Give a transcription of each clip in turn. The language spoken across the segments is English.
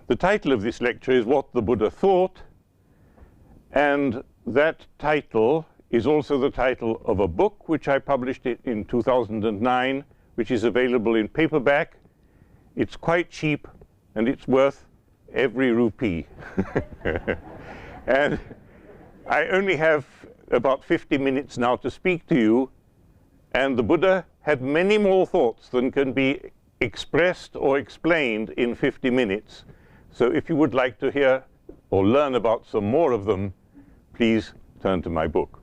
The title of this lecture is What the Buddha Thought, and that title is also the title of a book which I published in 2009, which is available in paperback. It's quite cheap, and it's worth every rupee. And I only have about 50 minutes now to speak to you, and the Buddha had many more thoughts than can be expressed or explained in 50 minutes. So if you would like to hear or learn about some more of them, please turn to my book.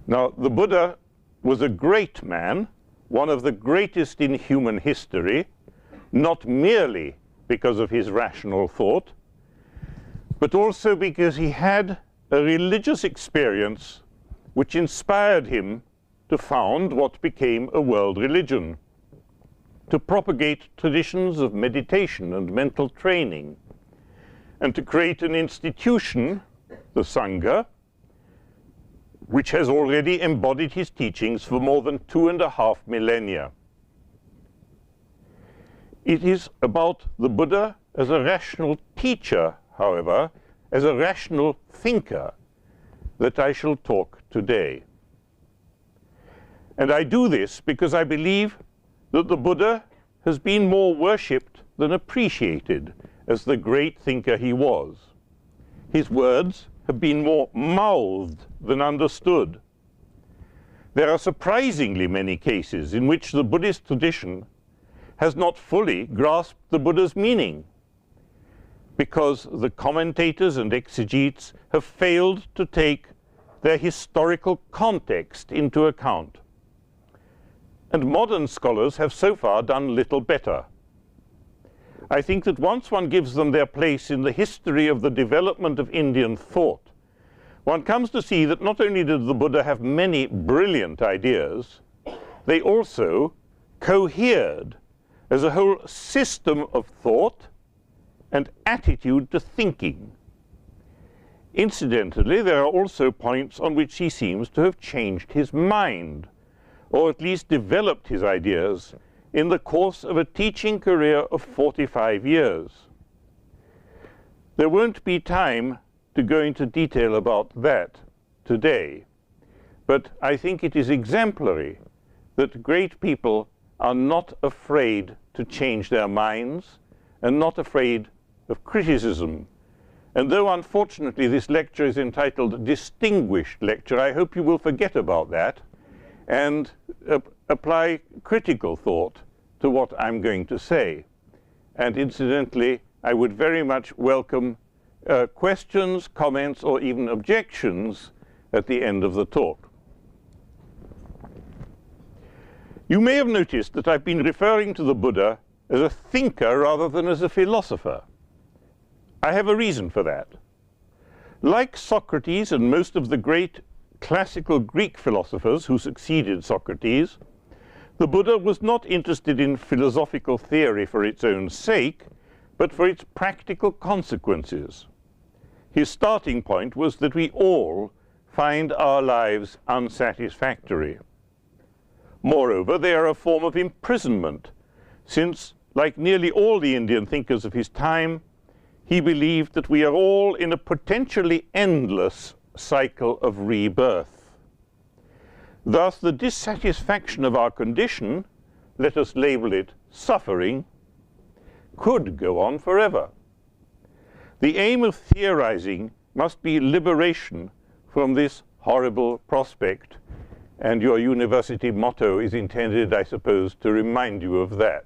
Now, the Buddha was a great man, one of the greatest in human history, not merely because of his rational thought, but also because he had a religious experience which inspired him to found what became a world religion, to propagate traditions of meditation and mental training, and to create an institution, the Sangha, which has already embodied his teachings for more than 2.5 millennia. It is about the Buddha as a rational teacher, however, as a rational thinker, that I shall talk today. And I do this because I believe that the Buddha has been more worshipped than appreciated as the great thinker he was. His words have been more mouthed than understood. There are surprisingly many cases in which the Buddhist tradition has not fully grasped the Buddha's meaning, because the commentators and exegetes have failed to take their historical context into account. And modern scholars have so far done little better. I think that once one gives them their place in the history of the development of Indian thought, one comes to see that not only did the Buddha have many brilliant ideas, they also cohered as a whole system of thought and attitude to thinking. Incidentally, there are also points on which he seems to have changed his mind, or at least developed his ideas in the course of a teaching career of 45 years. There won't be time to go into detail about that today, but I think it is exemplary that great people are not afraid to change their minds and not afraid of criticism. And though unfortunately this lecture is entitled Distinguished Lecture, I hope you will forget about that and apply critical thought to what I'm going to say. And incidentally, I would very much welcome questions, comments, or even objections at the end of the talk. You may have noticed that I've been referring to the Buddha as a thinker rather than as a philosopher. I have a reason for that. Like Socrates and most of the great classical Greek philosophers who succeeded Socrates, the Buddha was not interested in philosophical theory for its own sake, but for its practical consequences. His starting point was that we all find our lives unsatisfactory. Moreover, they are a form of imprisonment, since, like nearly all the Indian thinkers of his time, he believed that we are all in a potentially endless cycle of rebirth. Thus, the dissatisfaction of our condition, let us label it suffering, could go on forever. The aim of theorizing must be liberation from this horrible prospect, and your university motto is intended, I suppose, to remind you of that.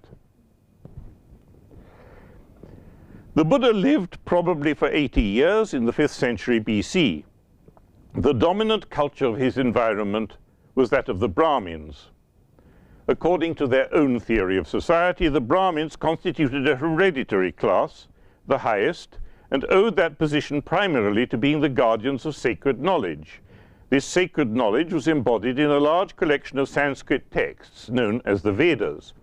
The Buddha lived probably for 80 years in the 5th century BC. The dominant culture of his environment was that of the Brahmins. According to their own theory of society, the Brahmins constituted a hereditary class, the highest, and owed that position primarily to being the guardians of sacred knowledge. This sacred knowledge was embodied in a large collection of Sanskrit texts known as the Vedas.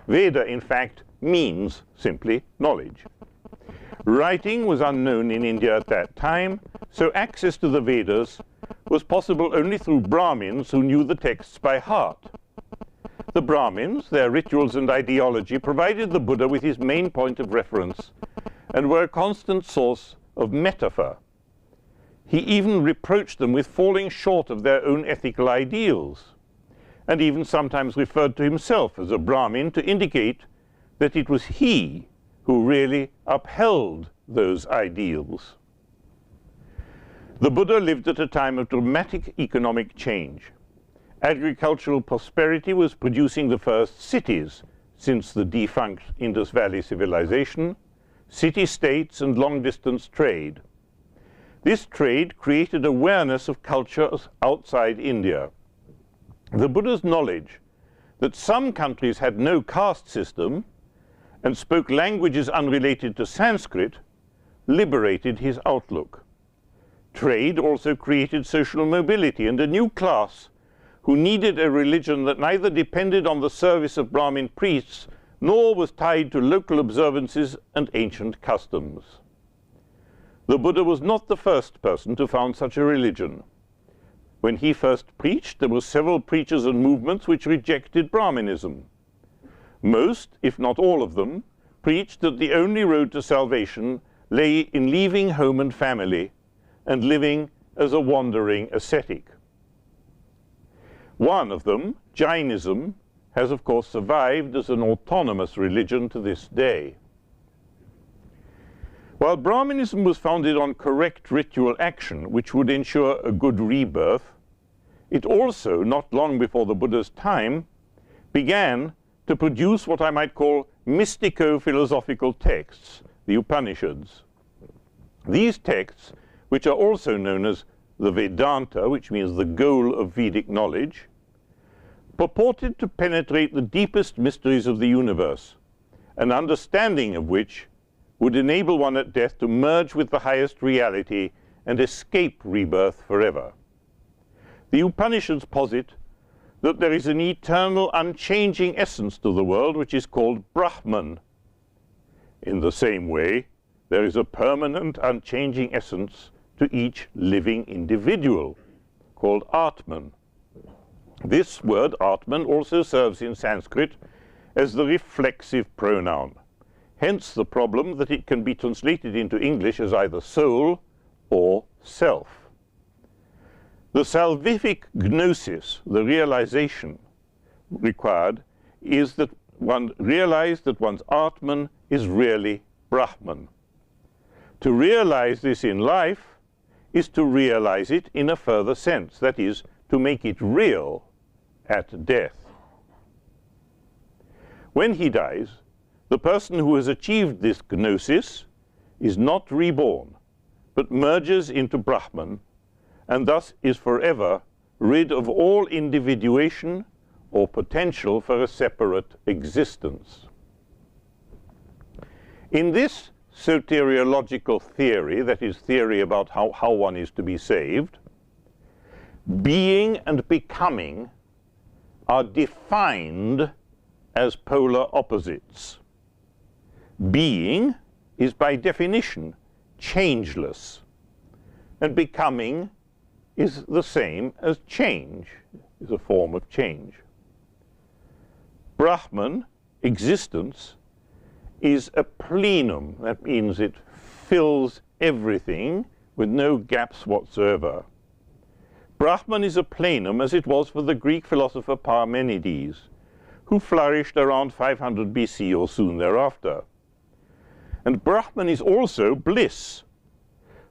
Veda, in fact, means simply knowledge. Writing was unknown in India at that time, so access to the Vedas was possible only through Brahmins who knew the texts by heart. The Brahmins, their rituals and ideology, provided the Buddha with his main point of reference and were a constant source of metaphor. He even reproached them with falling short of their own ethical ideals, and even sometimes referred to himself as a Brahmin to indicate that it was he who really upheld those ideals. The Buddha lived at a time of dramatic economic change. Agricultural prosperity was producing the first cities since the defunct Indus Valley civilization, city-states and long-distance trade. This trade created awareness of cultures outside India. The Buddha's knowledge that some countries had no caste system and spoke languages unrelated to Sanskrit liberated his outlook. Trade also created social mobility and a new class who needed a religion that neither depended on the service of Brahmin priests nor was tied to local observances and ancient customs. The Buddha was not the first person to found such a religion. When he first preached, there were several preachers and movements which rejected Brahminism. Most, if not all of them, preached that the only road to salvation lay in leaving home and family and living as a wandering ascetic. One of them, Jainism, has of course survived as an autonomous religion to this day. While Brahminism was founded on correct ritual action, which would ensure a good rebirth, it also, not long before the Buddha's time, began to produce what I might call mystico-philosophical texts, the Upanishads. These texts, which are also known as the Vedanta, which means the goal of Vedic knowledge, purported to penetrate the deepest mysteries of the universe, an understanding of which would enable one at death to merge with the highest reality and escape rebirth forever. The Upanishads posit that there is an eternal, unchanging essence to the world which is called Brahman. In the same way, there is a permanent, unchanging essence to each living individual called Atman. This word, Atman, also serves in Sanskrit as the reflexive pronoun. Hence the problem that it can be translated into English as either soul or self. The salvific gnosis, the realization required, is that one realize that one's Atman is really Brahman. To realize this in life is to realize it in a further sense, that is, to make it real at death. When he dies, the person who has achieved this gnosis is not reborn, but merges into Brahman, and thus is forever rid of all individuation or potential for a separate existence. In this soteriological theory, that is, theory about how one is to be saved, being and becoming are defined as polar opposites. Being is by definition changeless, and becoming is the same as change, is a form of change. Brahman, existence, is a plenum. That means it fills everything with no gaps whatsoever. Brahman is a plenum as it was for the Greek philosopher Parmenides, who flourished around 500 BC or soon thereafter. And Brahman is also bliss,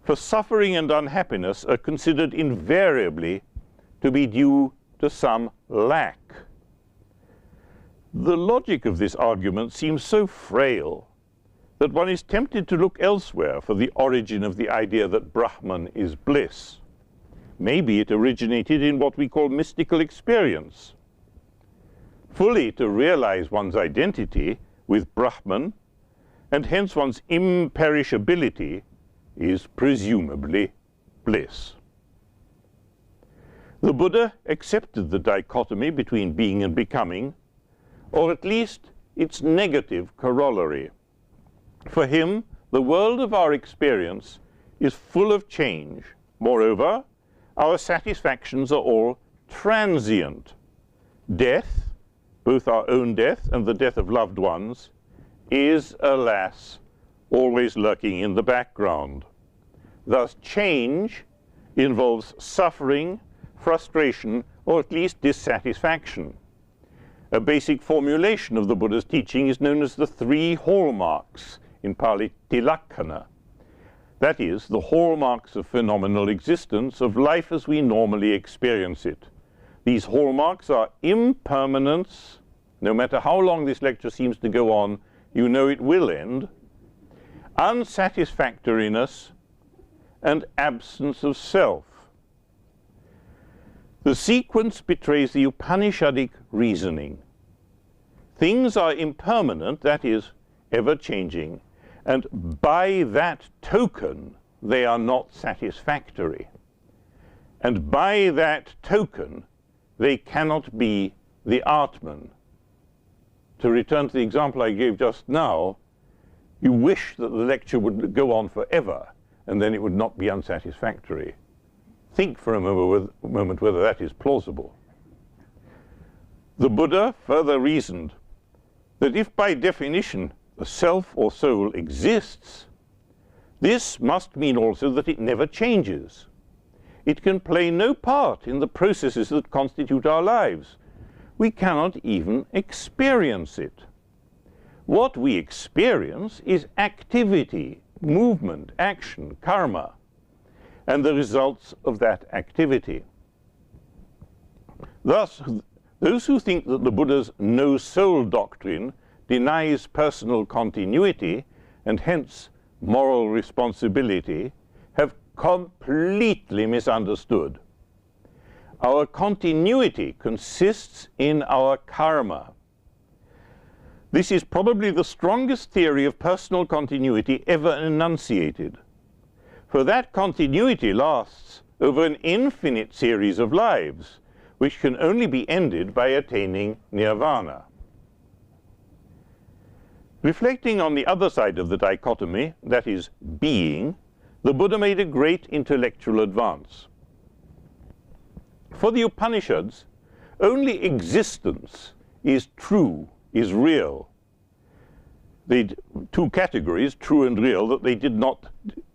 for suffering and unhappiness are considered invariably to be due to some lack. The logic of this argument seems so frail that one is tempted to look elsewhere for the origin of the idea that Brahman is bliss. Maybe it originated in what we call mystical experience. Fully to realize one's identity with Brahman, and hence one's imperishability, is presumably bliss. The Buddha accepted the dichotomy between being and becoming, or at least its negative corollary. For him, the world of our experience is full of change. Moreover, our satisfactions are all transient. Death, both our own death and the death of loved ones, is, alas, always lurking in the background. Thus, change involves suffering, frustration, or at least dissatisfaction. A basic formulation of the Buddha's teaching is known as the 3 hallmarks, in Pali tilakkana. That is, the hallmarks of phenomenal existence, of life as we normally experience it. These hallmarks are impermanence. No matter how long this lecture seems to go on, you know it will end. Unsatisfactoriness and absence of self. The sequence betrays the Upanishadic reasoning. Things are impermanent, that is, ever-changing, and by that token they are not satisfactory. And by that token they cannot be the Atman. To return to the example I gave just now, you wish that the lecture would go on forever, and then it would not be unsatisfactory. Think for a moment whether that is plausible. The Buddha further reasoned that if by definition the self or soul exists, this must mean also that it never changes. It can play no part in the processes that constitute our lives. We cannot even experience it. What we experience is activity, movement, action, karma, and the results of that activity. Thus, those who think that the Buddha's no-soul doctrine denies personal continuity and hence moral responsibility have completely misunderstood. Our continuity consists in our karma. This is probably the strongest theory of personal continuity ever enunciated, for that continuity lasts over an infinite series of lives, which can only be ended by attaining nirvana. Reflecting on the other side of the dichotomy, that is, being, the Buddha made a great intellectual advance. For the Upanishads, only existence is true, is real. The 2 categories, true and real, that they did not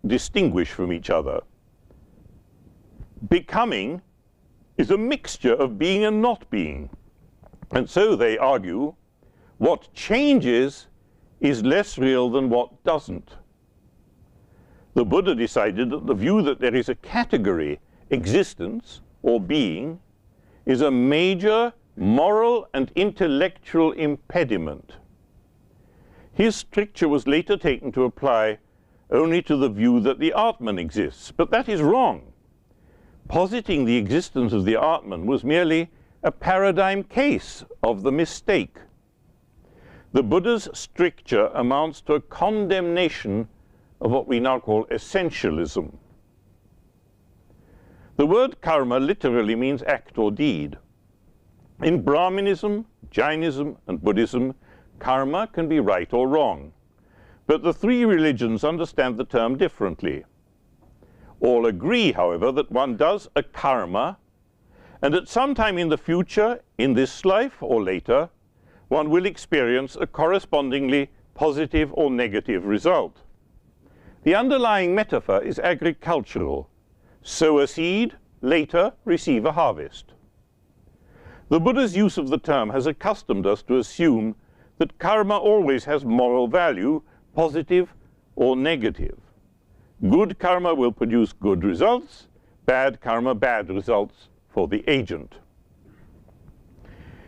distinguish from each other. Becoming is a mixture of being and not being. And so, they argue, what changes is less real than what doesn't. The Buddha decided that the view that there is a category, existence, or being, is a major moral and intellectual impediment. His stricture was later taken to apply only to the view that the Atman exists, but that is wrong. Positing the existence of the Atman was merely a paradigm case of the mistake. The Buddha's stricture amounts to a condemnation of what we now call essentialism. The word karma literally means act or deed. In Brahmanism, Jainism, and Buddhism, karma can be right or wrong. But the 3 religions understand the term differently. All agree, however, that one does a karma, and at some time in the future, in this life or later, one will experience a correspondingly positive or negative result. The underlying metaphor is agricultural. Sow a seed, later receive a harvest. The Buddha's use of the term has accustomed us to assume that karma always has moral value, positive or negative. Good karma will produce good results, bad karma, bad results for the agent.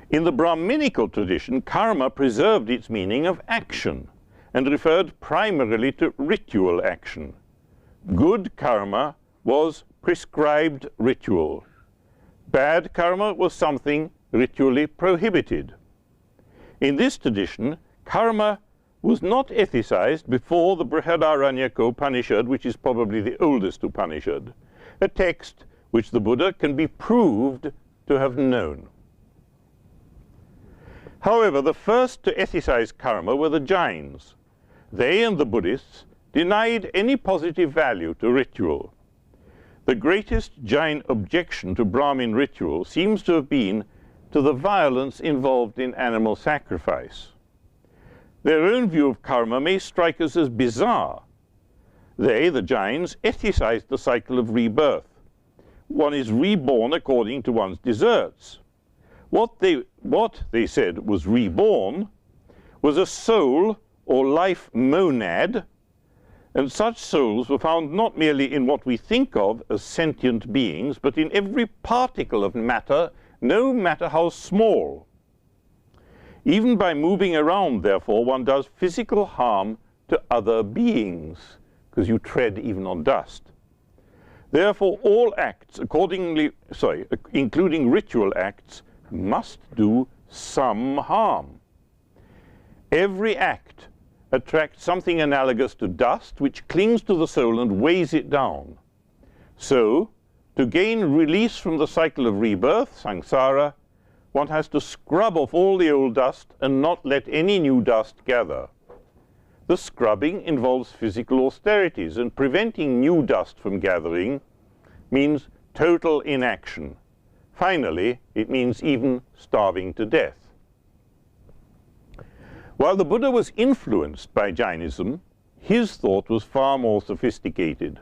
In the Brahminical tradition, karma preserved its meaning of action and referred primarily to ritual action. Good karma was prescribed ritual. Bad karma was something ritually prohibited. In this tradition, karma was not ethicized before the Brihadaranyaka Upanishad, which is probably the oldest Upanishad, a text which the Buddha can be proved to have known. However, the first to ethicize karma were the Jains. They and the Buddhists denied any positive value to ritual. The greatest Jain objection to Brahmin ritual seems to have been to the violence involved in animal sacrifice. Their own view of karma may strike us as bizarre. They, the Jains, ethicized the cycle of rebirth. One is reborn according to one's deserts. What they said was reborn was a soul or life monad, and such souls were found not merely in what we think of as sentient beings, but in every particle of matter, no matter how small. Even by moving around, therefore, one does physical harm to other beings, because you tread even on dust. Therefore, all acts, including ritual acts, must do some harm. Every act attracts something analogous to dust, which clings to the soul and weighs it down. So, to gain release from the cycle of rebirth, samsara, one has to scrub off all the old dust and not let any new dust gather. The scrubbing involves physical austerities, and preventing new dust from gathering means total inaction. Finally, it means even starving to death. While the Buddha was influenced by Jainism, his thought was far more sophisticated.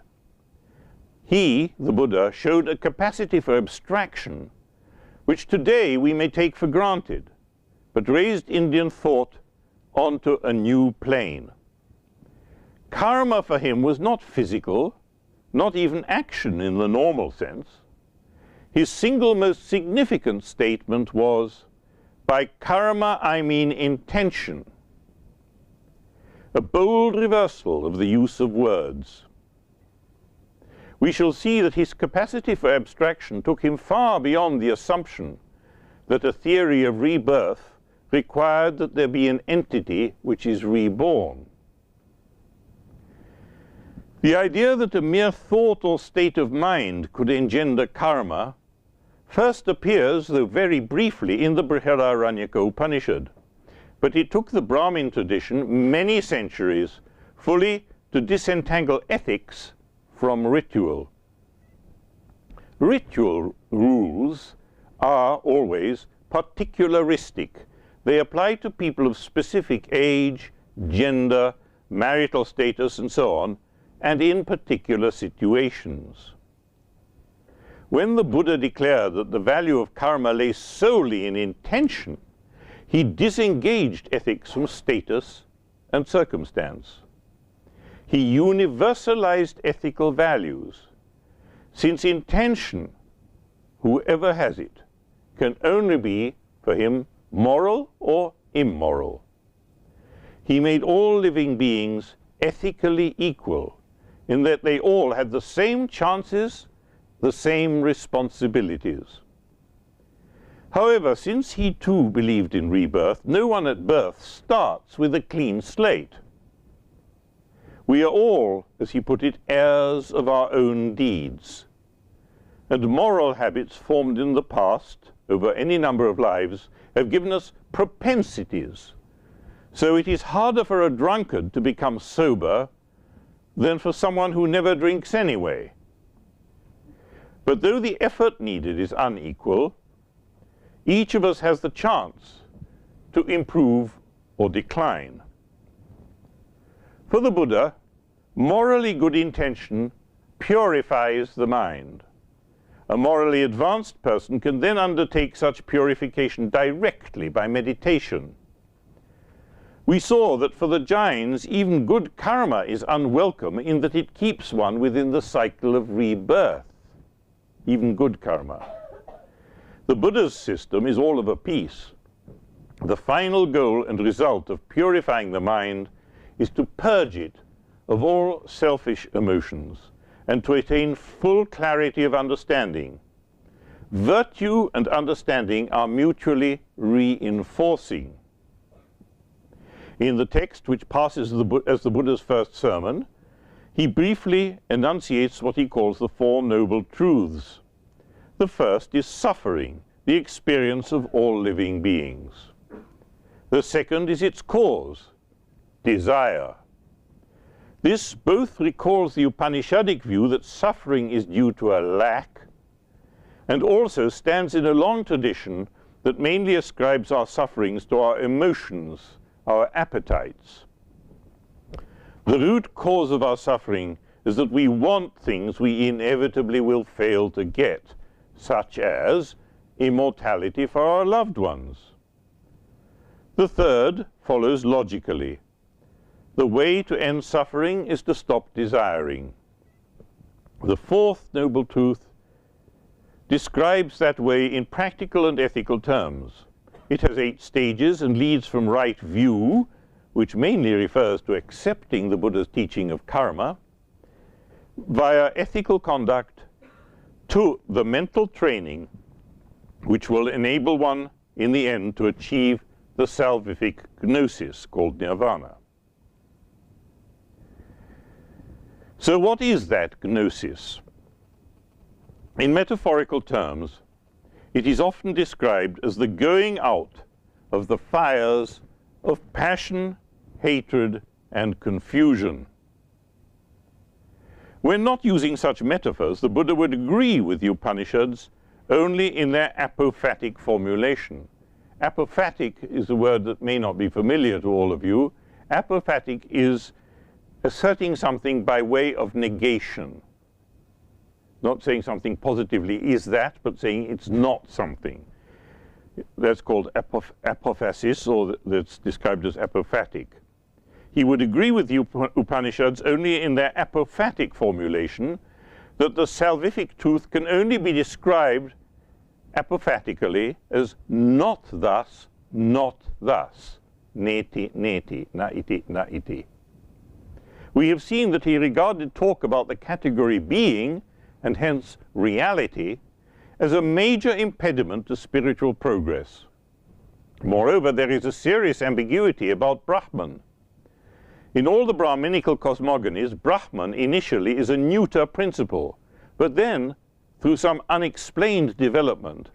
He, the Buddha, showed a capacity for abstraction, which today we may take for granted, but raised Indian thought onto a new plane. Karma for him was not physical, not even action in the normal sense. His single most significant statement was, "By karma I mean intention," a bold reversal of the use of words. We shall see that his capacity for abstraction took him far beyond the assumption that a theory of rebirth required that there be an entity which is reborn. The idea that a mere thought or state of mind could engender karma first appears, though very briefly, in the Brihadaranyaka Upanishad, but it took the Brahmin tradition many centuries fully to disentangle ethics from ritual. Ritual rules are always particularistic. They apply to people of specific age, gender, marital status, and so on, and in particular situations. When the Buddha declared that the value of karma lay solely in intention, he disengaged ethics from status and circumstance. He universalized ethical values, since intention, whoever has it, can only be, for him, moral or immoral. He made all living beings ethically equal, in that they all had the same chances, the same responsibilities. However, since he too believed in rebirth, no one at birth starts with a clean slate. We are all, as he put it, heirs of our own deeds. And moral habits formed in the past, over any number of lives, have given us propensities. So it is harder for a drunkard to become sober than for someone who never drinks anyway. But though the effort needed is unequal, each of us has the chance to improve or decline. For the Buddha, morally good intention purifies the mind. A morally advanced person can then undertake such purification directly by meditation. We saw that for the Jains, even good karma is unwelcome in that it keeps one within the cycle of rebirth, even good karma. The Buddha's system is all of a piece. The final goal and result of purifying the mind is to purge it of all selfish emotions and to attain full clarity of understanding. Virtue and understanding are mutually reinforcing. In the text, which passes as the Buddha's first sermon, he briefly enunciates what he calls the Four Noble Truths. The first is suffering, the experience of all living beings. The second is its cause, desire. This both recalls the Upanishadic view that suffering is due to a lack, and also stands in a long tradition that mainly ascribes our sufferings to our emotions, our appetites. The root cause of our suffering is that we want things we inevitably will fail to get, such as immortality for our loved ones. The third follows logically. The way to end suffering is to stop desiring. The fourth noble truth describes that way in practical and ethical terms. It has 8 stages and leads from right view, which mainly refers to accepting the Buddha's teaching of karma, via ethical conduct to the mental training which will enable one in the end to achieve the salvific gnosis called nirvana. So what is that gnosis? In metaphorical terms, it is often described as the going out of the fires of passion, hatred, and confusion. When not using such metaphors, the Buddha would agree with the Upanishads only in their apophatic formulation. Apophatic is a word that may not be familiar to all of you. Apophatic is asserting something by way of negation. Not saying something positively is that, but saying it's not something. That's called apophasis, or that's described as apophatic. He would agree with the Upanishads only in their apophatic formulation that the salvific truth can only be described apophatically as not thus, neti, neti, na iti. We have seen that he regarded talk about the category being, and hence reality, as a major impediment to spiritual progress. Moreover, there is a serious ambiguity about Brahman. In all the Brahminical cosmogonies, Brahman initially is a neuter principle, but then, through some unexplained development,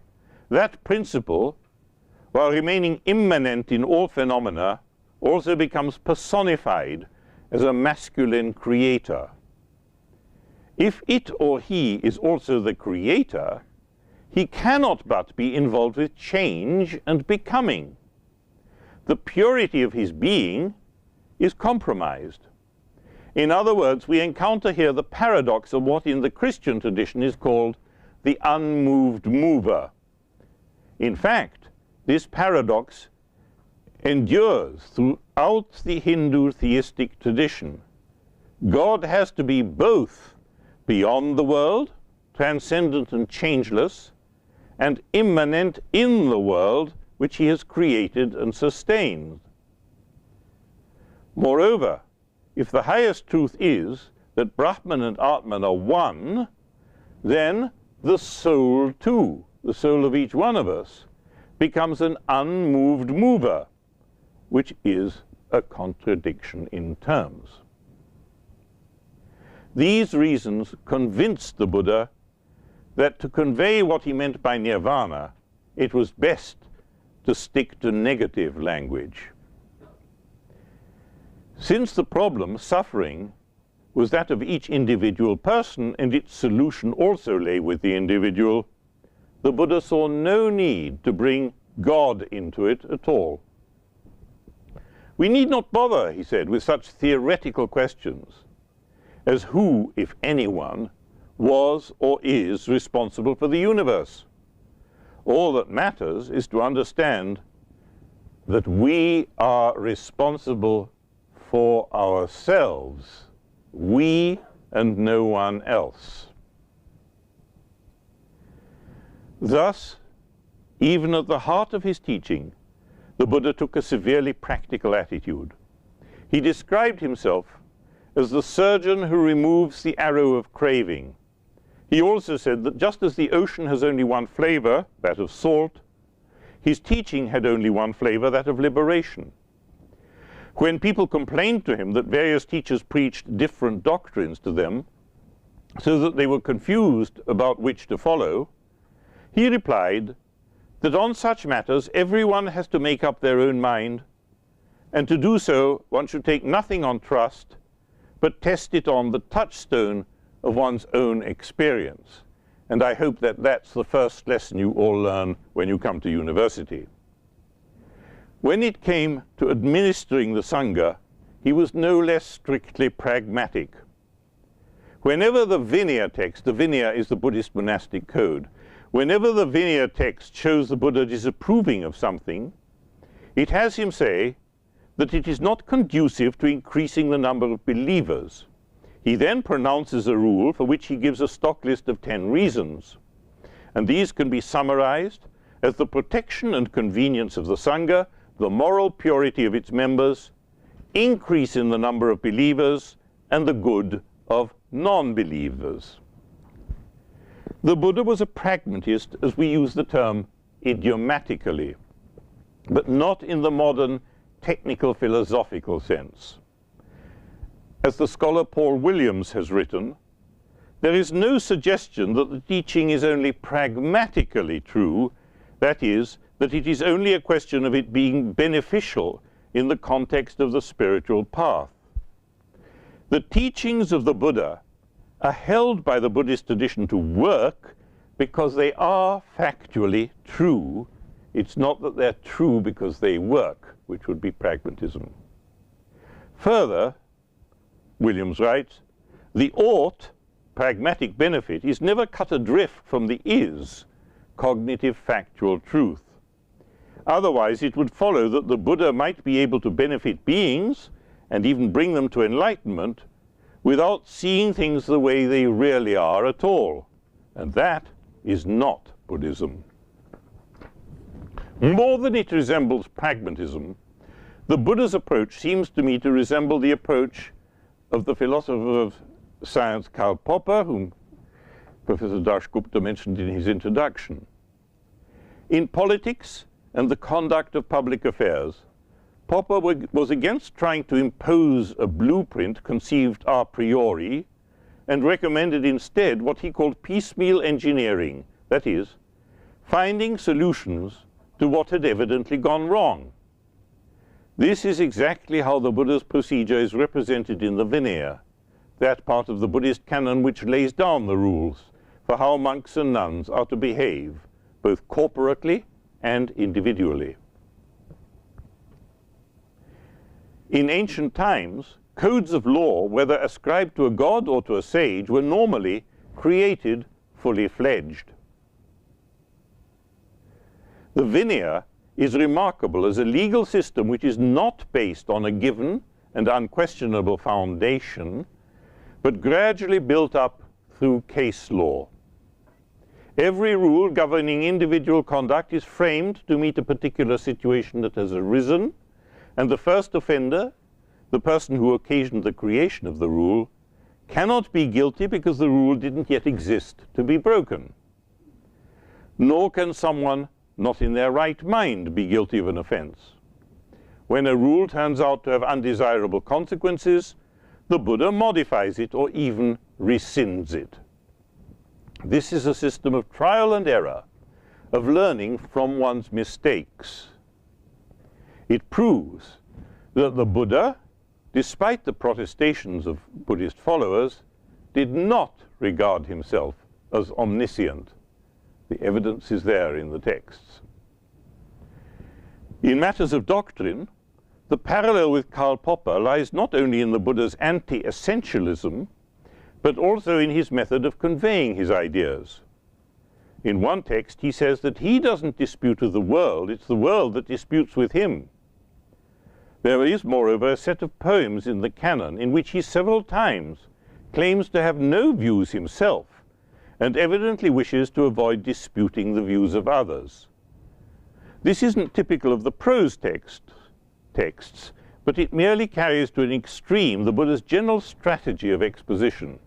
that principle, while remaining immanent in all phenomena, also becomes personified as a masculine creator. If it or he is also the creator, he cannot but be involved with change and becoming. The purity of his being is compromised. In other words, we encounter here the paradox of what in the Christian tradition is called the unmoved mover. In fact, this paradox endures throughout the Hindu theistic tradition. God has to be both beyond the world, transcendent and changeless, and immanent in the world which he has created and sustained. Moreover, if the highest truth is that Brahman and Atman are one, then the soul too, the soul of each one of us, becomes an unmoved mover, which is a contradiction in terms. These reasons convinced the Buddha that to convey what he meant by nirvana, it was best to stick to negative language. Since the problem, suffering, was that of each individual person and its solution also lay with the individual, the Buddha saw no need to bring God into it at all. We need not bother, he said, with such theoretical questions as who, if anyone, was or is responsible for the universe. All that matters is to understand that we are responsible for ourselves, we and no one else. Thus, even at the heart of his teaching, the Buddha took a severely practical attitude. He described himself as the surgeon who removes the arrow of craving. He also said that just as the ocean has only one flavor, that of salt, his teaching had only one flavor, that of liberation. When people complained to him that various teachers preached different doctrines to them, so that they were confused about which to follow, he replied that on such matters everyone has to make up their own mind, and to do so one should take nothing on trust, but test it on the touchstone of one's own experience. and I hope that that's the first lesson you all learn when you come to university. When it came to administering the Sangha, he was no less strictly pragmatic. Whenever the Vinaya text, the Vinaya is the Buddhist monastic code, whenever the Vinaya text shows the Buddha disapproving of something, it has him say that it is not conducive to increasing the number of believers. He then pronounces a rule for which he gives a stock list of 10 reasons, and these can be summarized as the protection and convenience of the Sangha, the moral purity of its members, increase in the number of believers, and the good of non-believers. The Buddha was a pragmatist, as we use the term idiomatically, but not in the modern technical philosophical sense. As the scholar Paul Williams has written, there is no suggestion that the teaching is only pragmatically true, that is, that it is only a question of it being beneficial in the context of the spiritual path. The teachings of the Buddha are held by the Buddhist tradition to work because they are factually true. It's not that they're true because they work, which would be pragmatism. Further, Williams writes, the ought, pragmatic benefit, is never cut adrift from the is, cognitive factual truth. Otherwise, it would follow that the Buddha might be able to benefit beings and even bring them to enlightenment without seeing things the way they really are at all. And that is not Buddhism. More than it resembles pragmatism, the Buddha's approach seems to me to resemble the approach of the philosopher of science Karl Popper, whom Professor Dasgupta mentioned in his introduction. In politics and the conduct of public affairs, Popper was against trying to impose a blueprint conceived a priori and recommended instead what he called piecemeal engineering, that is, finding solutions to what had evidently gone wrong. This is exactly how the Buddha's procedure is represented in the Vinaya, that part of the Buddhist canon which lays down the rules for how monks and nuns are to behave, both corporately and individually. In ancient times, codes of law, whether ascribed to a god or to a sage, were normally created fully fledged. The Vinaya is remarkable as a legal system which is not based on a given and unquestionable foundation, but gradually built up through case law. Every rule governing individual conduct is framed to meet a particular situation that has arisen, and the first offender, the person who occasioned the creation of the rule, cannot be guilty because the rule didn't yet exist to be broken. Nor can someone not in their right mind be guilty of an offense. When a rule turns out to have undesirable consequences, the Buddha modifies it or even rescinds it. This is a system of trial and error, of learning from one's mistakes. It proves that the Buddha, despite the protestations of Buddhist followers, did not regard himself as omniscient. The evidence is there in the texts. In matters of doctrine, the parallel with Karl Popper lies not only in the Buddha's anti-essentialism, but also in his method of conveying his ideas. In one text, he says that he doesn't dispute with the world, it's the world that disputes with him. There is, moreover, a set of poems in the canon in which he several times claims to have no views himself and evidently wishes to avoid disputing the views of others. This isn't typical of the prose texts, but it merely carries to an extreme the Buddha's general strategy of exposition.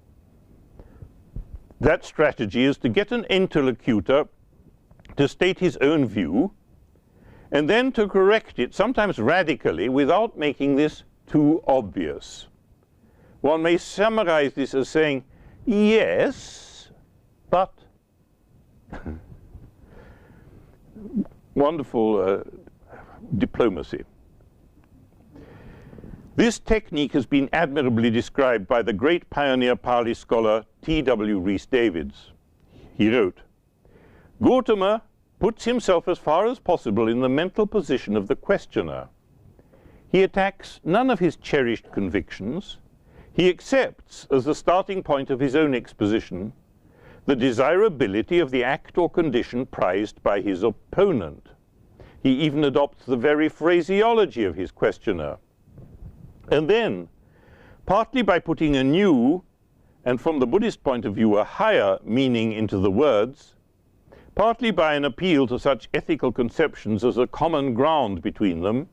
That strategy is to get an interlocutor to state his own view, and then to correct it, sometimes radically, without making this too obvious. One may summarize this as saying, yes, but wonderful diplomacy. This technique has been admirably described by the great pioneer Pali scholar T.W. Rhys Davids. he wrote, "Gautama puts himself as far as possible in the mental position of the questioner. He attacks none of his cherished convictions. He accepts as the starting point of his own exposition the desirability of the act or condition prized by his opponent. He even adopts the very phraseology of his questioner. And then, partly by putting a new, and from the Buddhist point of view, a higher meaning into the words, partly by an appeal to such ethical conceptions as a common ground between them,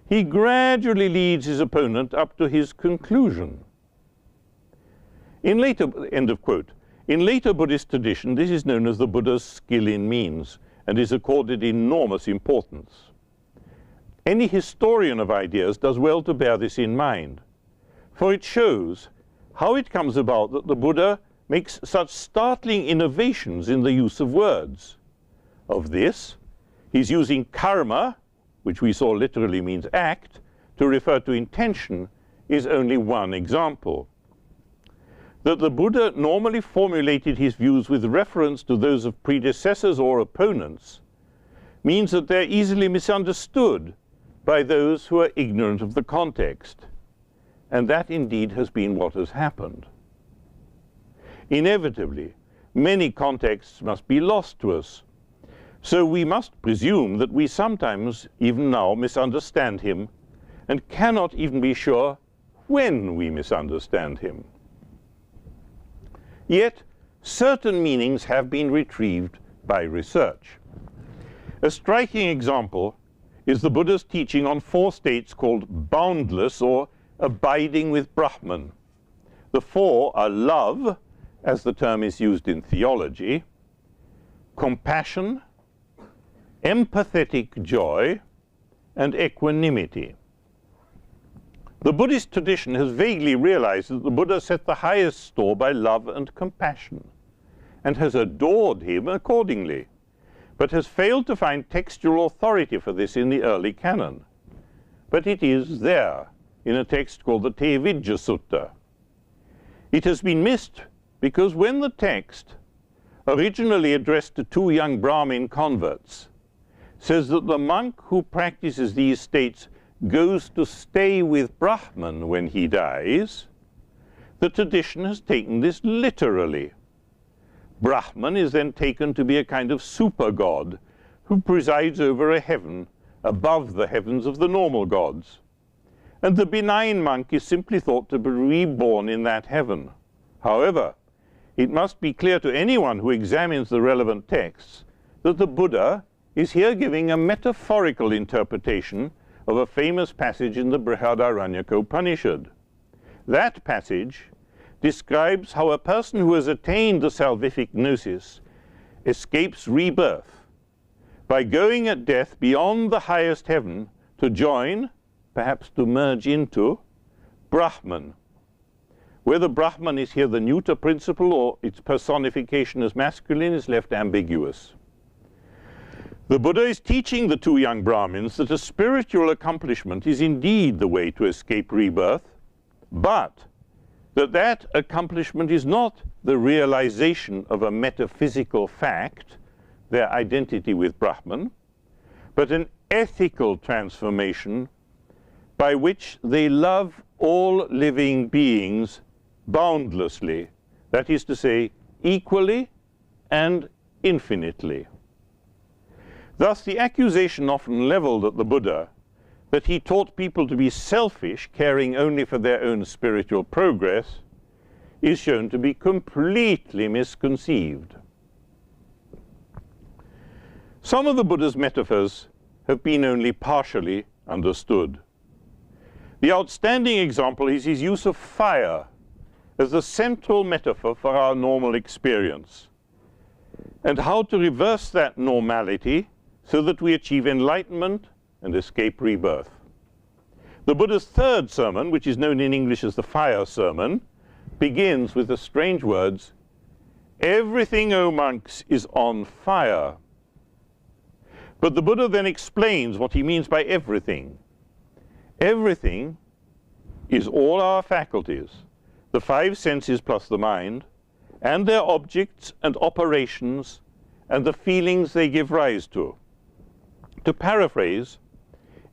he gradually leads his opponent up to his conclusion." In later, end of quote. In later Buddhist tradition, this is known as the Buddha's skill in means, and is accorded enormous importance. Any historian of ideas does well to bear this in mind, for it shows how it comes about that the Buddha makes such startling innovations in the use of words. Of this, he's using karma, which we saw literally means act, to refer to intention, is only one example. That the Buddha normally formulated his views with reference to those of predecessors or opponents means that they're easily misunderstood by those who are ignorant of the context. And that indeed has been what has happened. Inevitably, many contexts must be lost to us, so we must presume that we sometimes, even now, misunderstand him, and cannot even be sure when we misunderstand him. Yet, certain meanings have been retrieved by research. A striking example is the Buddha's teaching on 4 states called boundless or abiding with Brahman. The 4 are love, as the term is used in theology, compassion, empathetic joy, and equanimity. The Buddhist tradition has vaguely realized that the Buddha set the highest store by love and compassion, and has adored him accordingly, but has failed to find textual authority for this in the early canon. But it is there, in a text called the Te Vidya Sutta. It has been missed because when the text, originally addressed to 2 young Brahmin converts, says that the monk who practices these states goes to stay with Brahman when he dies, the tradition has taken this literally. Brahman is then taken to be a kind of super god who presides over a heaven above the heavens of the normal gods. And the benign monk is simply thought to be reborn in that heaven. However, it must be clear to anyone who examines the relevant texts that the Buddha is here giving a metaphorical interpretation of a famous passage in the Brihadaranyaka Upanishad. That passage describes how a person who has attained the salvific gnosis escapes rebirth by going at death beyond the highest heaven to join, perhaps to merge into, Brahman. Whether Brahman is here the neuter principle or its personification as masculine is left ambiguous. The Buddha is teaching the 2 young Brahmins that a spiritual accomplishment is indeed the way to escape rebirth, but that accomplishment is not the realization of a metaphysical fact, their identity with Brahman, but an ethical transformation by which they love all living beings boundlessly, that is to say, equally and infinitely. Thus, the accusation often leveled at the Buddha that he taught people to be selfish, caring only for their own spiritual progress, is shown to be completely misconceived. Some of the Buddha's metaphors have been only partially understood. The outstanding example is his use of fire as the central metaphor for our normal experience, and how to reverse that normality so that we achieve enlightenment and escape rebirth. The Buddha's 3rd sermon, which is known in English as the Fire Sermon, begins with the strange words, "Everything, O monks, is on fire." But the Buddha then explains what he means by everything. Everything is all our faculties, the 5 senses plus the mind, and their objects and operations and the feelings they give rise to. To paraphrase,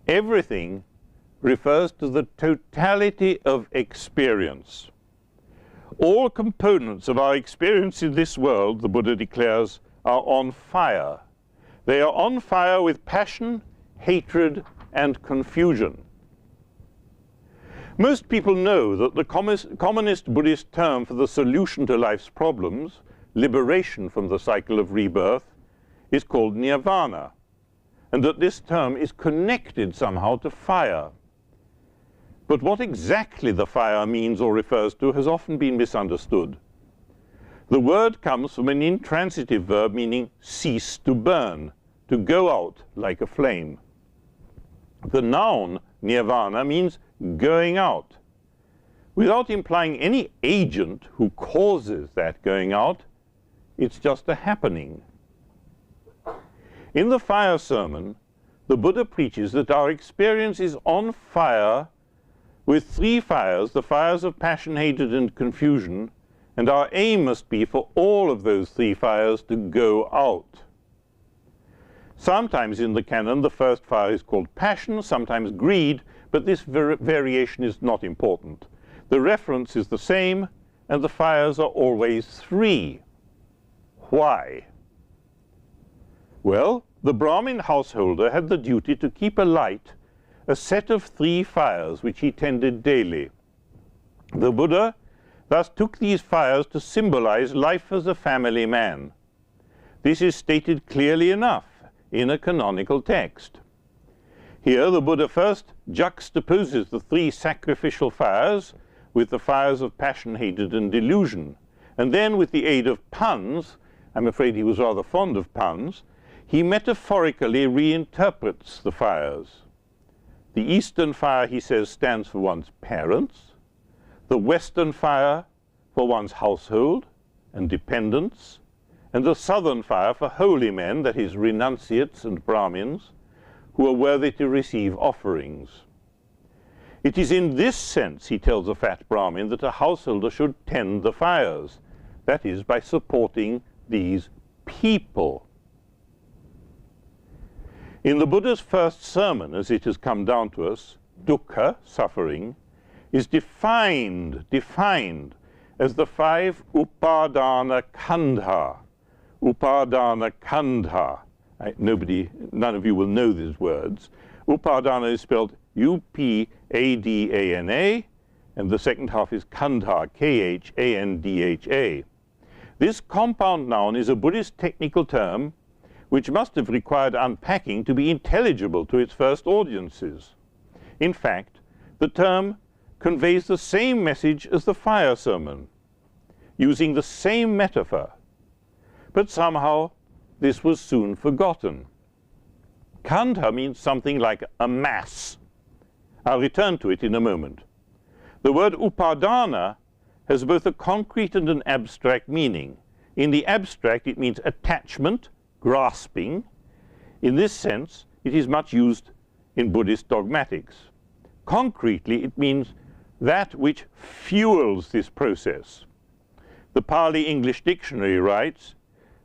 everything refers to the totality of experience. All components of our experience in this world, the Buddha declares, are on fire. They are on fire with passion, hatred, and confusion. Most people know that the commonest Buddhist term for the solution to life's problems, liberation from the cycle of rebirth, is called nirvana, and that this term is connected somehow to fire. But what exactly the fire means or refers to has often been misunderstood. The word comes from an intransitive verb meaning cease to burn, to go out like a flame. The noun nirvana means going out, without implying any agent who causes that going out. It's just a happening. In the fire sermon, the Buddha preaches that our experience is on fire with three fires, the fires of passion, hatred, and confusion, and our aim must be for all of those three fires to go out. Sometimes in the canon, the first fire is called passion, sometimes greed, but this variation is not important. The reference is the same, and the fires are always three. Why? Well, the Brahmin householder had the duty to keep alight a set of three fires which he tended daily. The Buddha thus took these fires to symbolize life as a family man. This is stated clearly enough in a canonical text. Here the Buddha first juxtaposes the three sacrificial fires with the fires of passion, hatred, and delusion, and then with the aid of puns, I'm afraid he was rather fond of puns, he metaphorically reinterprets the fires. The Eastern fire, he says, stands for one's parents, the Western fire for one's household and dependents, and the Southern fire for holy men, that is, renunciates and Brahmins, who are worthy to receive offerings. It is in this sense, he tells a fat Brahmin, that a householder should tend the fires, that is, by supporting these people. In the Buddha's first sermon, as it has come down to us, dukkha, suffering, is defined as the five upadana khandha. Upadana khandha. None of you will know these words. Upadana is spelled U-P-A-D-A-N-A, and the second half is khandha, K-H-A-N-D-H-A. This compound noun is a Buddhist technical term which must have required unpacking to be intelligible to its first audiences. In fact, the term conveys the same message as the fire sermon, using the same metaphor. But somehow this was soon forgotten. Khandha means something like a mass. I'll return to it in a moment. The word upadana has both a concrete and an abstract meaning. In the abstract, it means attachment, grasping. In this sense, it is much used in Buddhist dogmatics. Concretely, it means that which fuels this process. The Pali English Dictionary writes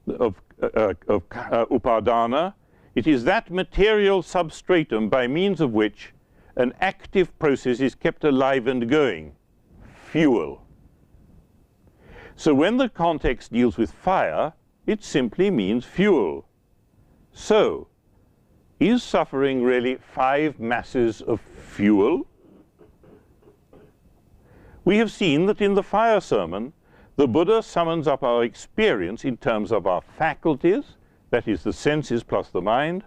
of upadana, it is that material substratum by means of which an active process is kept alive and going. Fuel. So when the context deals with fire, it simply means fuel. So, is suffering really five masses of fuel? We have seen that in the fire sermon, the Buddha summons up our experience in terms of our faculties, that is, the senses plus the mind,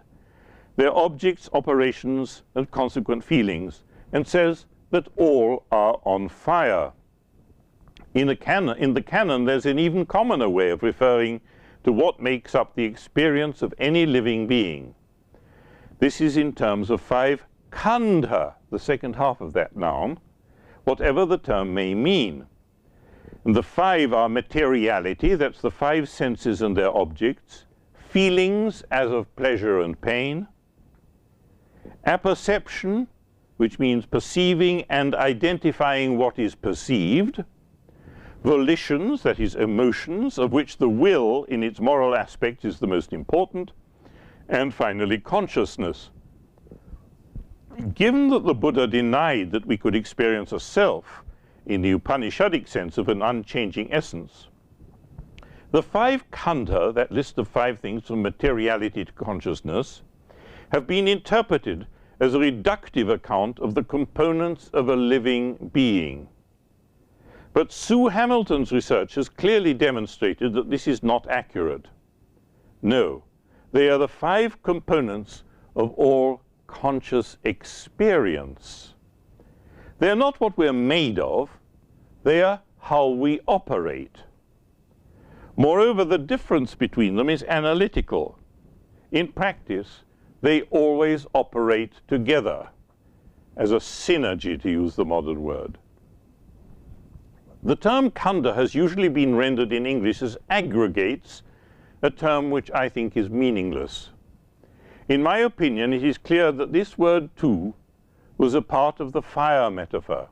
their objects, operations, and consequent feelings, and says that all are on fire. In the canon, there's an even commoner way of referring to what makes up the experience of any living being. This is in terms of five khandha, the second half of that noun, whatever the term may mean. And the five are materiality, that's the five senses and their objects, feelings as of pleasure and pain, apperception, which means perceiving and identifying what is perceived, volitions, that is, emotions, of which the will in its moral aspect is the most important, and finally consciousness. Given that the Buddha denied that we could experience a self in the Upanishadic sense of an unchanging essence, the five khandha, that list of five things from materiality to consciousness, have been interpreted as a reductive account of the components of a living being. But Sue Hamilton's research has clearly demonstrated that this is not accurate. No, they are the five components of all conscious experience. They are not what we're made of, they are how we operate. Moreover, the difference between them is analytical. In practice, they always operate together, as a synergy, to use the modern word. The term khandha has usually been rendered in English as aggregates, a term which I think is meaningless. In my opinion, it is clear that this word too was a part of the fire metaphor.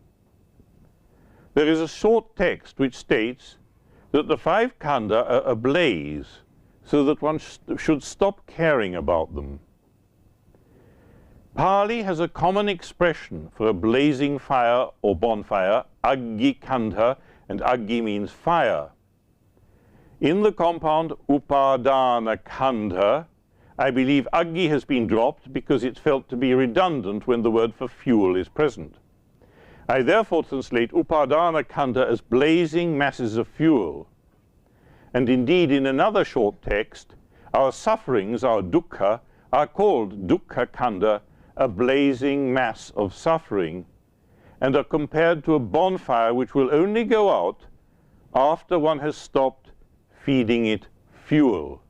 There is a short text which states that the five khandha are ablaze, so that one should stop caring about them. Pali has a common expression for a blazing fire or bonfire, aggi khandha, and aggi means fire. In the compound upadana khandha, I believe aggi has been dropped because it's felt to be redundant when the word for fuel is present. I therefore translate upadana khandha as blazing masses of fuel. And indeed, in another short text, our sufferings, our dukkha, are called dukkha khandha, a blazing mass of suffering, and are compared to a bonfire which will only go out after one has stopped feeding it fuel.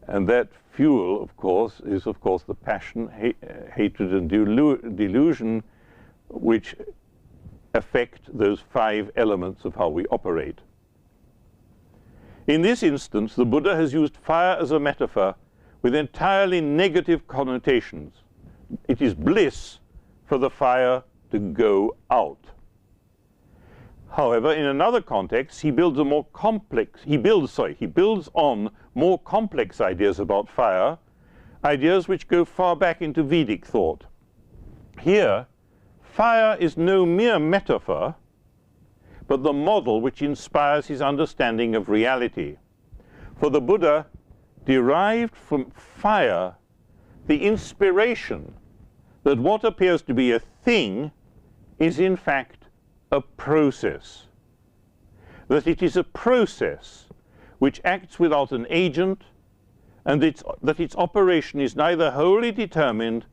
And that fuel, of course, is of course the passion, hatred, and delusion which affect those five elements of how we operate. In this instance, the Buddha has used fire as a metaphor with entirely negative connotations. It is bliss for the fire to go out. However, in another context, he builds on more complex ideas about fire, ideas which go far back into Vedic thought. Here, fire is no mere metaphor, but the model which inspires his understanding of reality. For the Buddha derived from fire the inspiration that what appears to be a thing is in fact a process. That it is a process which acts without an agent, and that its operation is neither wholly determined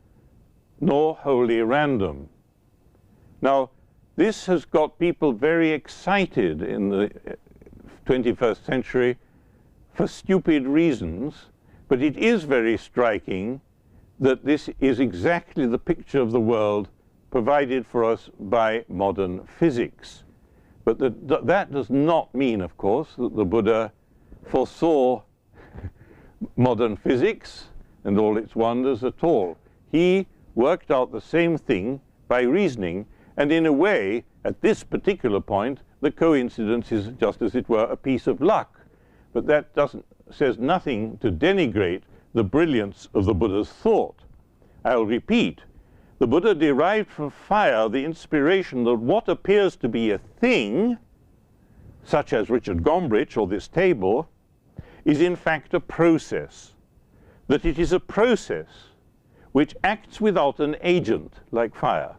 nor wholly random. Now, this has got people very excited in the 21st century for stupid reasons, but it is very striking that this is exactly the picture of the world provided for us by modern physics. But that does not mean, of course, that the Buddha foresaw modern physics and all its wonders at all. He worked out the same thing by reasoning, and in a way, at this particular point, the coincidence is just as it were a piece of luck. But that says nothing to denigrate the brilliance of the Buddha's thought. I'll repeat, the Buddha derived from fire the inspiration that what appears to be a thing, such as Richard Gombrich or this table, is in fact a process. That it is a process which acts without an agent, like fire,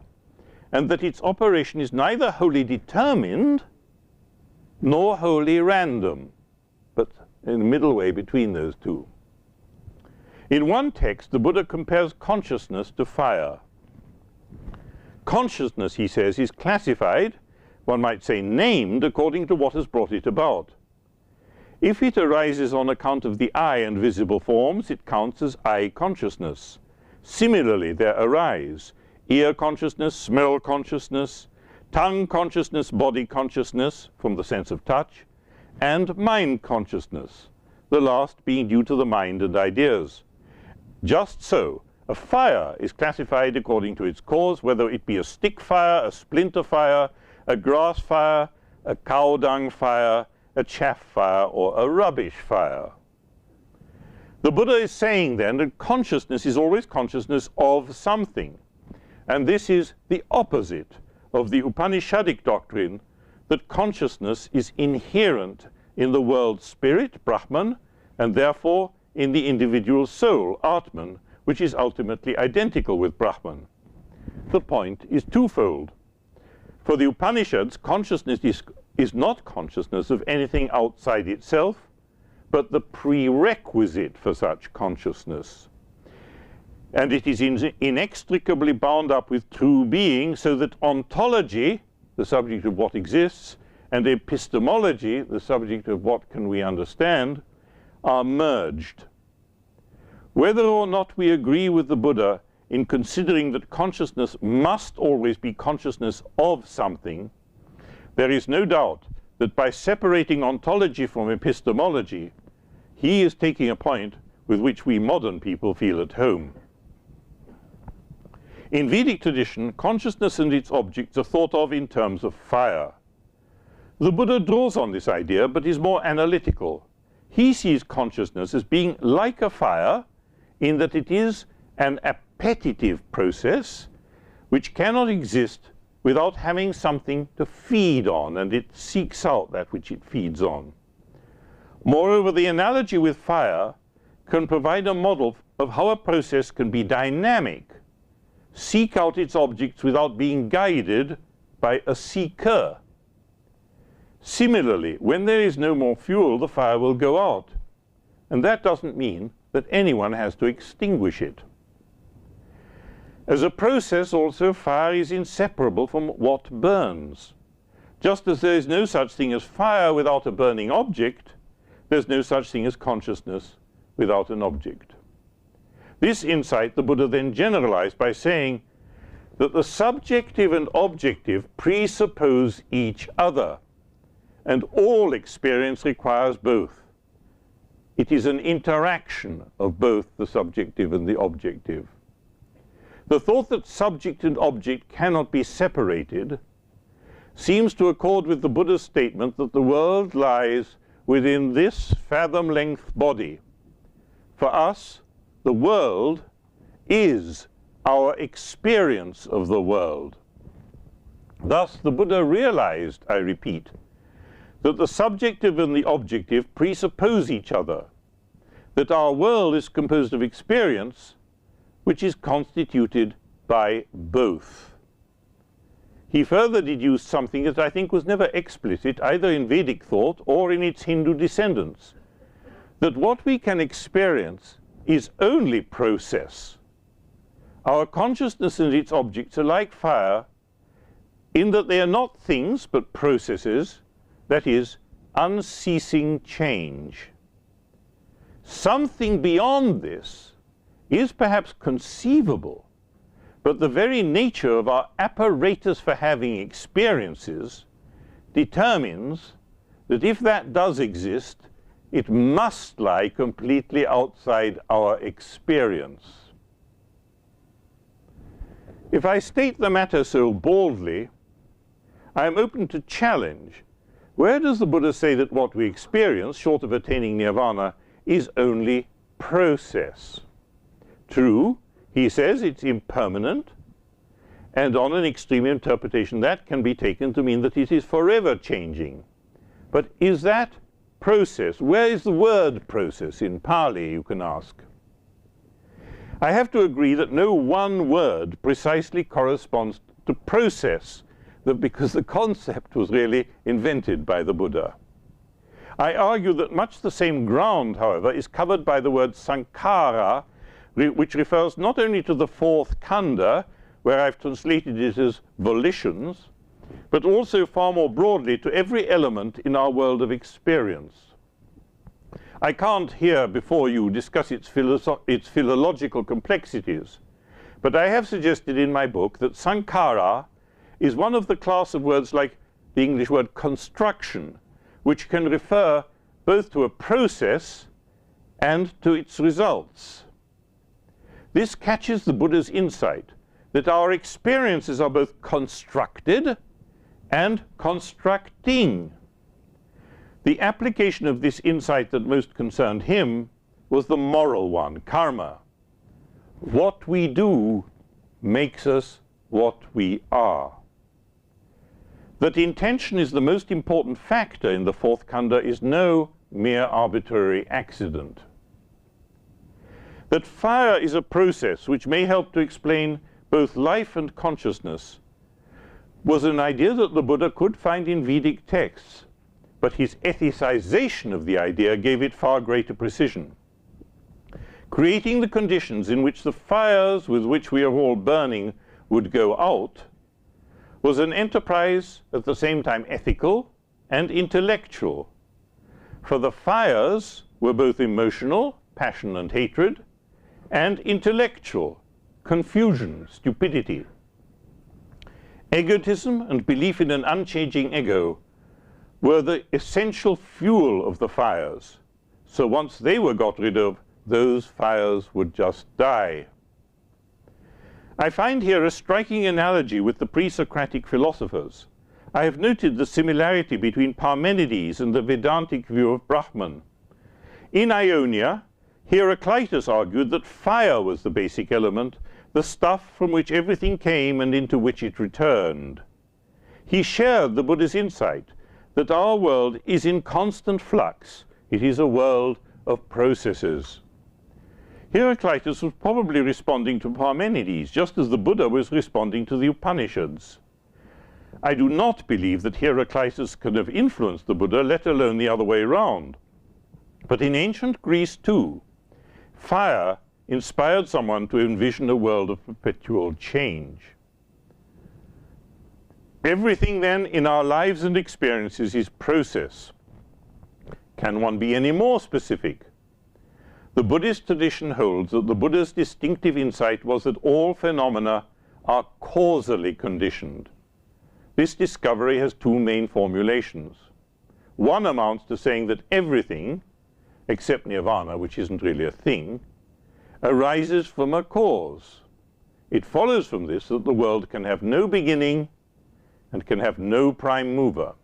and that its operation is neither wholly determined nor wholly random, but in the middle way between those two. In one text, the Buddha compares consciousness to fire. Consciousness, he says, is classified, one might say named, according to what has brought it about. If it arises on account of the eye and visible forms, it counts as eye consciousness. Similarly, there arise ear consciousness, smell consciousness, tongue consciousness, body consciousness, from the sense of touch, and mind consciousness, the last being due to the mind and ideas. Just so, a fire is classified according to its cause, whether it be a stick fire, a splinter fire, a grass fire, a cow dung fire, a chaff fire, or a rubbish fire. The Buddha is saying then that consciousness is always consciousness of something. And this is the opposite of the Upanishadic doctrine that consciousness is inherent in the world spirit, Brahman, and therefore in the individual soul, Atman, which is ultimately identical with Brahman. The point is twofold. For the Upanishads, consciousness is not consciousness of anything outside itself, but the prerequisite for such consciousness. And it is inextricably bound up with true being, so that ontology, the subject of what exists, and epistemology, the subject of what can we understand, are merged. Whether or not we agree with the Buddha in considering that consciousness must always be consciousness of something, there is no doubt that by separating ontology from epistemology, he is taking a point with which we modern people feel at home. In Vedic tradition, consciousness and its objects are thought of in terms of fire. The Buddha draws on this idea, but is more analytical. He sees consciousness as being like a fire, in that it is an appetitive process which cannot exist without having something to feed on, and it seeks out that which it feeds on. Moreover, the analogy with fire can provide a model of how a process can be dynamic, seek out its objects without being guided by a seeker. Similarly, when there is no more fuel, the fire will go out. And that doesn't mean that anyone has to extinguish it. As a process also, fire is inseparable from what burns. Just as there is no such thing as fire without a burning object, there's no such thing as consciousness without an object. This insight the Buddha then generalized by saying that the subjective and objective presuppose each other, and all experience requires both. It is an interaction of both the subjective and the objective. The thought that subject and object cannot be separated seems to accord with the Buddha's statement that the world lies within this fathom-length body. For us, the world is our experience of the world. Thus, the Buddha realized, I repeat, that the subjective and the objective presuppose each other, that our world is composed of experience, which is constituted by both. He further deduced something that I think was never explicit either in Vedic thought or in its Hindu descendants, that what we can experience is only process. Our consciousness and its objects are like fire in that they are not things but processes, that is, unceasing change. Something beyond this is perhaps conceivable, but the very nature of our apparatus for having experiences determines that if that does exist, it must lie completely outside our experience. If I state the matter so baldly, I am open to challenge. Where does the Buddha say that what we experience, short of attaining nirvana, is only process? True, he says it's impermanent, and on an extreme interpretation that can be taken to mean that it is forever changing. But is that process? Where is the word process in Pali, you can ask? I have to agree that no one word precisely corresponds to process, because the concept was really invented by the Buddha. I argue that much the same ground, however, is covered by the word sankhara, which refers not only to the fourth khandha, where I've translated it as volitions, but also far more broadly to every element in our world of experience. I can't here before you discuss its philological complexities, but I have suggested in my book that sankhara is one of the class of words like the English word construction, which can refer both to a process and to its results. This catches the Buddha's insight that our experiences are both constructed and constructing. The application of this insight that most concerned him was the moral one, karma. What we do makes us what we are. That intention is the most important factor in the fourth khandha is no mere arbitrary accident. That fire is a process which may help to explain both life and consciousness was an idea that the Buddha could find in Vedic texts, but his ethicization of the idea gave it far greater precision. Creating the conditions in which the fires with which we are all burning would go out was an enterprise at the same time ethical and intellectual. For the fires were both emotional, passion and hatred, and intellectual, confusion, stupidity. Egotism and belief in an unchanging ego were the essential fuel of the fires. So once they were got rid of, those fires would just die. I find here a striking analogy with the pre-Socratic philosophers. I have noted the similarity between Parmenides and the Vedantic view of Brahman. In Ionia, Heraclitus argued that fire was the basic element, the stuff from which everything came and into which it returned. He shared the Buddha's insight that our world is in constant flux. It is a world of processes. Heraclitus was probably responding to Parmenides, just as the Buddha was responding to the Upanishads. I do not believe that Heraclitus could have influenced the Buddha, let alone the other way around. But in ancient Greece too, fire inspired someone to envision a world of perpetual change. Everything then in our lives and experiences is process. Can one be any more specific? The Buddhist tradition holds that the Buddha's distinctive insight was that all phenomena are causally conditioned. This discovery has two main formulations. One amounts to saying that everything, except nirvana, which isn't really a thing, arises from a cause. It follows from this that the world can have no beginning and can have no prime mover.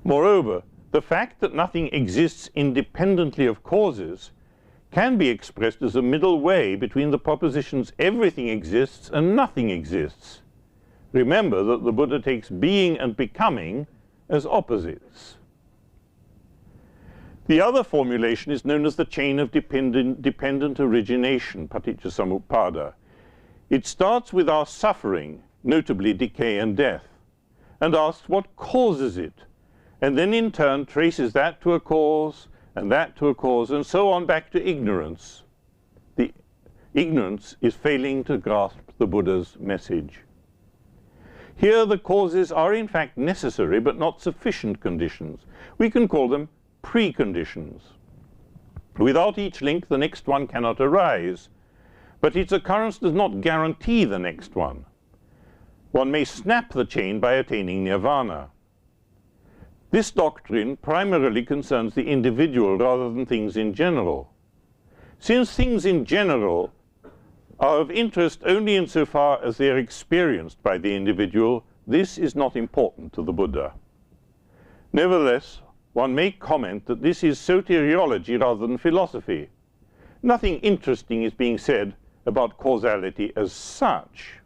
Moreover, the fact that nothing exists independently of causes can be expressed as a middle way between the propositions everything exists and nothing exists. Remember that the Buddha takes being and becoming as opposites. The other formulation is known as the chain of dependent origination, paticcasamuppada. It starts with our suffering, notably decay and death, and asks what causes it, and then in turn traces that to a cause, and that to a cause, and so on back to ignorance. The ignorance is failing to grasp the Buddha's message. Here the causes are in fact necessary but not sufficient conditions. We can call them preconditions. Without each link, the next one cannot arise, but its occurrence does not guarantee the next one. One may snap the chain by attaining nirvana. This doctrine primarily concerns the individual rather than things in general. Since things in general are of interest only insofar as they are experienced by the individual, this is not important to the Buddha. Nevertheless, one may comment that this is soteriology rather than philosophy. Nothing interesting is being said about causality as such.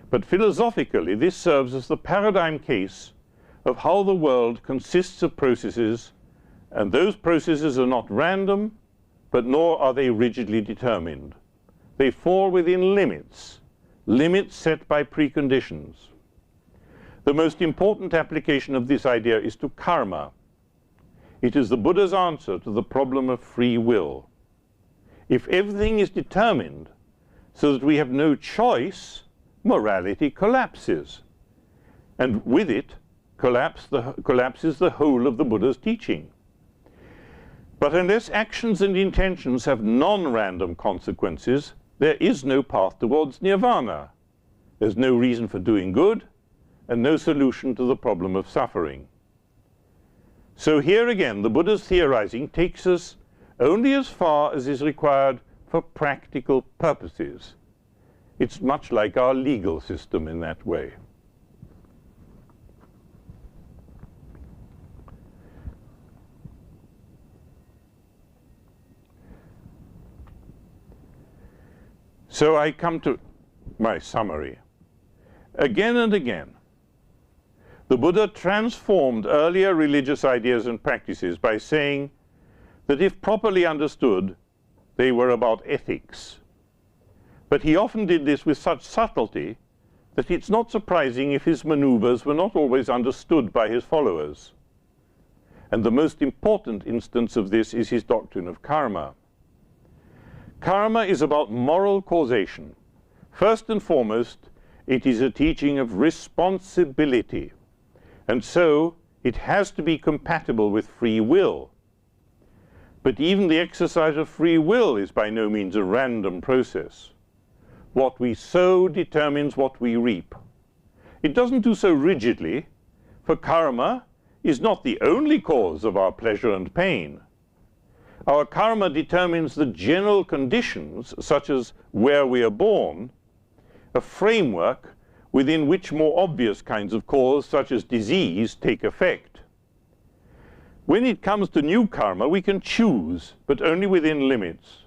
But philosophically, this serves as the paradigm case of how the world consists of processes, and those processes are not random, but nor are they rigidly determined. They fall within limits, limits set by preconditions. The most important application of this idea is to karma. It is the Buddha's answer to the problem of free will. If everything is determined so that we have no choice, morality collapses, and with it collapses the whole of the Buddha's teaching. But unless actions and intentions have non-random consequences, there is no path towards nirvana. There's no reason for doing good, and no solution to the problem of suffering. So here again, the Buddha's theorizing takes us only as far as is required for practical purposes. It's much like our legal system in that way. So I come to my summary. Again and again, the Buddha transformed earlier religious ideas and practices by saying that if properly understood, they were about ethics. But he often did this with such subtlety that it's not surprising if his maneuvers were not always understood by his followers. And the most important instance of this is his doctrine of karma. Karma is about moral causation. First and foremost, it is a teaching of responsibility. And so it has to be compatible with free will. But even the exercise of free will is by no means a random process. What we sow determines what we reap. It doesn't do so rigidly, for karma is not the only cause of our pleasure and pain. Our karma determines the general conditions, such as where we are born, a framework within which more obvious kinds of cause, such as disease, take effect. When it comes to new karma, we can choose, but only within limits.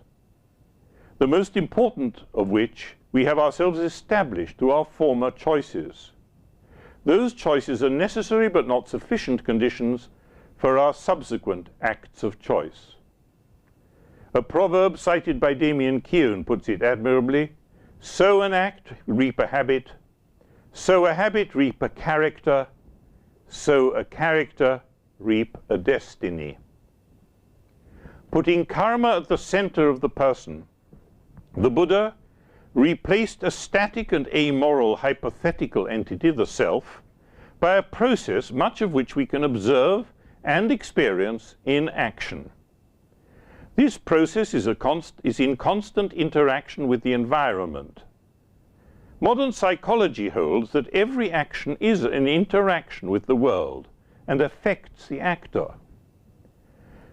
The most important of which we have ourselves established through our former choices. Those choices are necessary but not sufficient conditions for our subsequent acts of choice. A proverb cited by Damien Keown puts it admirably: sow an act, reap a habit; sow a habit, reap a character; sow a character, reap a destiny. Putting karma at the center of the person, the Buddha replaced a static and amoral hypothetical entity, the self, by a process much of which we can observe and experience in action. This process is in constant interaction with the environment. Modern psychology holds that every action is an interaction with the world and affects the actor.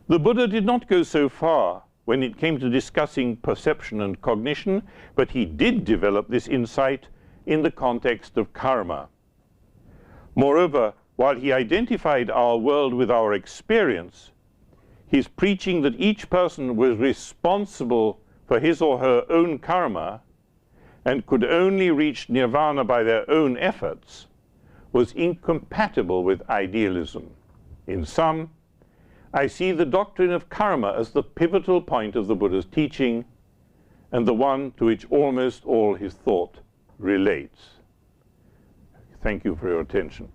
The Buddha did not go so far when it came to discussing perception and cognition, but he did develop this insight in the context of karma. Moreover, while he identified our world with our experience, his preaching that each person was responsible for his or her own karma and could only reach nirvana by their own efforts was incompatible with idealism. In sum, I see the doctrine of karma as the pivotal point of the Buddha's teaching and the one to which almost all his thought relates. Thank you for your attention.